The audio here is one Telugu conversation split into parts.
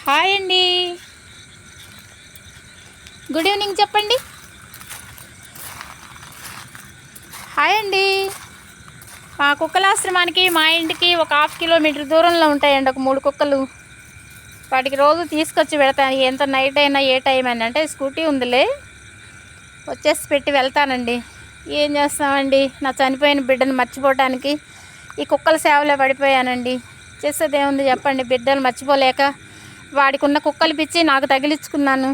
హాయ్ అండి, గుడ్ ఈవినింగ్ చెప్పండి. హాయ్ అండి. మా కుక్కలాశ్రమానికి మా ఇంటికి ఒక 1/2 కిలోమీటర్ దూరంలో ఉంటాయండి ఒక 3 కుక్కలు. వాటికి రోజు తీసుకొచ్చి పెడతాను. ఎంత నైట్ అయినా ఏ టైం అయినా, అంటే స్కూటీ ఉందిలే, వచ్చేసి పెట్టి వెళ్తానండి. ఏం చేస్తామండి, నా చనిపోయిన బిడ్డను మర్చిపోవటానికి ఈ కుక్కల సేవలో పడిపోయానండి. చేసేది ఏముంది చెప్పండి, బిడ్డలు మర్చిపోలేక వాడికి ఉన్న కుక్కలు పిచ్చి నాకు తగిలించుకున్నాను.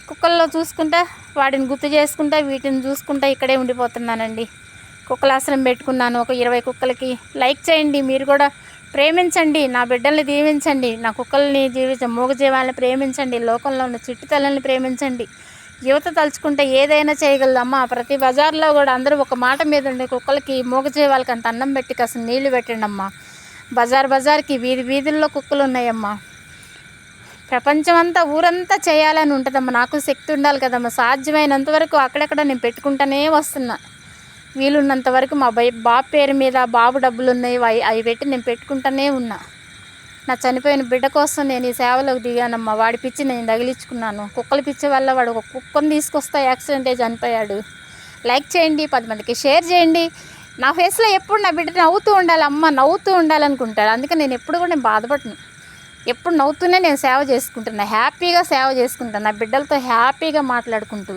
కుక్కల్లో చూసుకుంటా, వాటిని గుర్తు చేసుకుంటా, వీటిని చూసుకుంటా ఇక్కడే ఉండిపోతున్నానండి. కుక్కలాశ్రమం పెట్టుకున్నాను ఒక 20 కుక్కలకి. లైక్ చేయండి, మీరు కూడా ప్రేమించండి, నా బిడ్డల్ని దీవించండి, నా కుక్కల్ని మూగజీవాలని ప్రేమించండి, లోకంలో ఉన్న చిట్టు తల్లిని ప్రేమించండి. యువత తలుచుకుంటే ఏదైనా చేయగలదమ్మా. ప్రతి బజార్లో కూడా అందరూ ఒక మాట మీద ఉండే కుక్కలకి మూగజీవాలకి అంత అన్నం పెట్టి కాస్త నీళ్లు పెట్టండి అమ్మా. బజార్కి వీధుల్లో కుక్కలు ఉన్నాయమ్మా. ప్రపంచం అంతా ఊరంతా చేయాలని ఉంటుందమ్మా. నాకు శక్తి ఉండాలి కదమ్మా. సాధ్యమైనంత వరకు అక్కడెక్కడ నేను పెట్టుకుంటూనే వస్తున్నా. వీలున్నంత వరకు మా బాబు పేరు మీద బాబు డబ్బులు ఉన్నాయి, అవి పెట్టి నేను పెట్టుకుంటూనే ఉన్నా. నా చనిపోయిన బిడ్డ కోసం నేను ఈ సేవలోకి దిగానమ్మా. వాడి పిచ్చి నేను తగిలించుకున్నాను. కుక్కల పిచ్చి వల్ల వాడు ఒక కుక్కను తీసుకొస్తా యాక్సిడెంట్ అయి చనిపోయాడు. లైక్ చేయండి, 10 మందికి షేర్ చేయండి. నా ఫేస్లో ఎప్పుడు నా బిడ్డ నవ్వుతూ ఉండాలి, అమ్మ నవ్వుతూ ఉండాలనుకుంటాడు. అందుకే నేను ఎప్పుడు కూడా నేను బాధపడను. ఎప్పుడు నవ్వుతూనే నేను సేవ చేసుకుంటున్నా, హ్యాపీగా సేవ చేసుకుంటాను, నా బిడ్డలతో హ్యాపీగా మాట్లాడుకుంటూ.